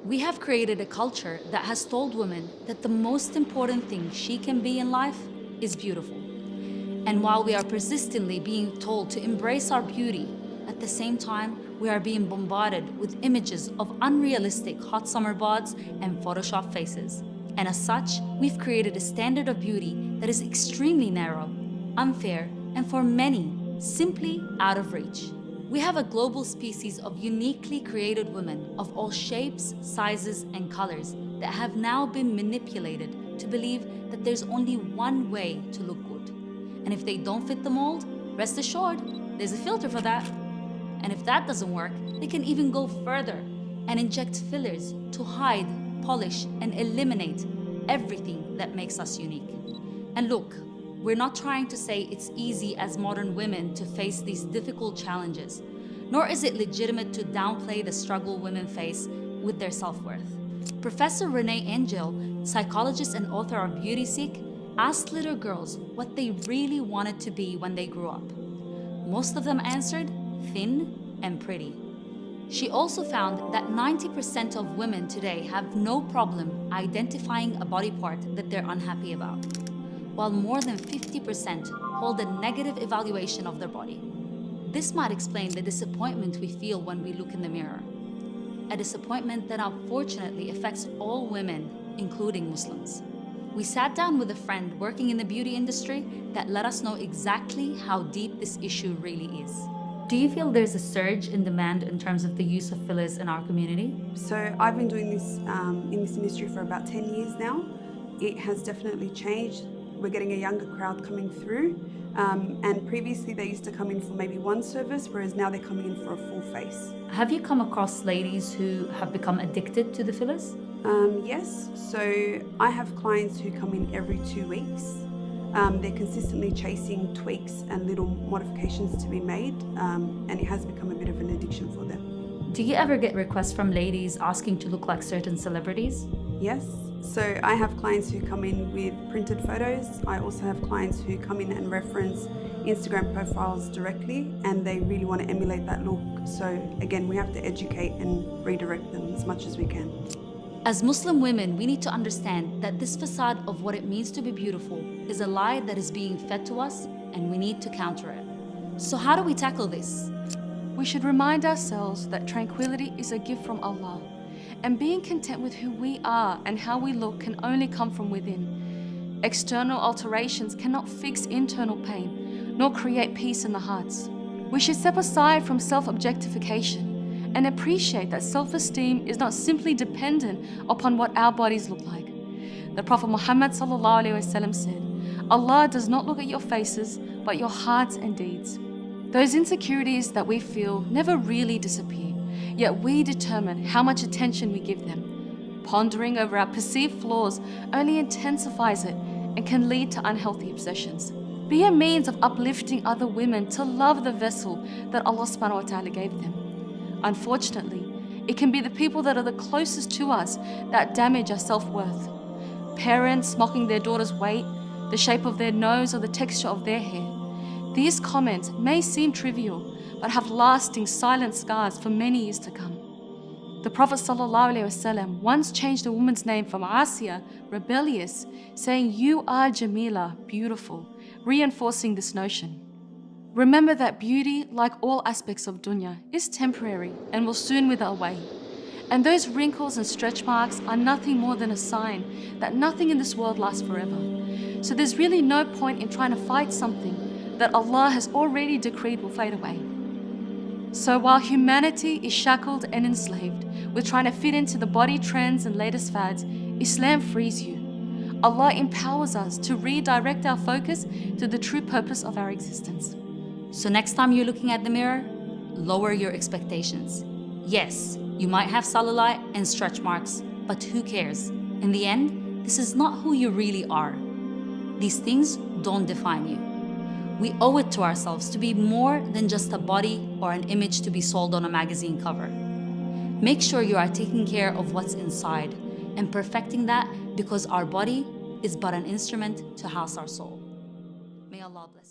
We have created a culture that has told women that the most important thing she can be in life is beautiful. And while we are persistently being told to embrace our beauty, at the same time, we are being bombarded with images of unrealistic hot summer bods and Photoshop faces. And as such, we've created a standard of beauty that is extremely narrow, unfair, and for many, simply out of reach. We have a global species of uniquely created women of all shapes, sizes, and colors that have now been manipulated to believe that there's only one way to look good. And if they don't fit the mold, rest assured, there's a filter for that. And if that doesn't work, they can even go further and inject fillers to hide, polish, and eliminate everything that makes us unique. And look, we're not trying to say it's easy as modern women to face these difficult challenges, nor is it legitimate to downplay the struggle women face with their self-worth. Professor Renee Engel, psychologist and author of Beauty Seek, asked little girls what they really wanted to be when they grew up. Most of them answered, thin and pretty. She also found that 90% of women today have no problem identifying a body part that they're unhappy about, while more than 50% hold a negative evaluation of their body. This might explain the disappointment we feel when we look in the mirror, a disappointment that unfortunately affects all women, including Muslims. We sat down with a friend working in the beauty industry that let us know exactly how deep this issue really is. Do you feel there's a surge in demand in terms of the use of fillers in our community? So I've been doing this in this industry for about 10 years now. It has definitely changed. We're getting a younger crowd coming through, and previously they used to come in for maybe one service, whereas now they're coming in for a full face. Have you come across ladies who have become addicted to the fillers? Yes, so I have clients who come in every 2 weeks. They're consistently chasing tweaks and little modifications to be made, and it has become a bit of an addiction for them. Do you ever get requests from ladies asking to look like certain celebrities? Yes, so I have clients who come in with printed photos. I also have clients who come in and reference Instagram profiles directly, and they really want to emulate that look. So again, we have to educate and redirect them as much as we can. As Muslim women, we need to understand that this facade of what it means to be beautiful is a lie that is being fed to us, and we need to counter it. So how do we tackle this? We should remind ourselves that tranquility is a gift from Allah, and being content with who we are and how we look can only come from within. External alterations cannot fix internal pain, nor create peace in the hearts. We should step aside from self-objectification and appreciate that self-esteem is not simply dependent upon what our bodies look like. The Prophet Muhammad ﷺ said, Allah does not look at your faces, but your hearts and deeds. Those insecurities that we feel never really disappear, yet we determine how much attention we give them. Pondering over our perceived flaws only intensifies it and can lead to unhealthy obsessions. Be a means of uplifting other women to love the vessel that Allah subhanahu wa ta'ala gave them. Unfortunately, it can be the people that are the closest to us that damage our self-worth. Parents mocking their daughter's weight, the shape of their nose, or the texture of their hair. These comments may seem trivial, but have lasting silent scars for many years to come. The Prophet ﷺ once changed a woman's name from Asiya, rebellious, saying, "You are Jamila, beautiful," reinforcing this notion. Remember that beauty, like all aspects of dunya, is temporary and will soon wither away. And those wrinkles and stretch marks are nothing more than a sign that nothing in this world lasts forever. So there's really no point in trying to fight something that Allah has already decreed will fade away. So while humanity is shackled and enslaved with trying to fit into the body trends and latest fads, Islam frees you. Allah empowers us to redirect our focus to the true purpose of our existence. So next time you're looking at the mirror, lower your expectations. Yes, you might have cellulite and stretch marks, but who cares? In the end, this is not who you really are. These things don't define you. We owe it to ourselves to be more than just a body or an image to be sold on a magazine cover. Make sure you are taking care of what's inside and perfecting that, because our body is but an instrument to house our soul. May Allah bless.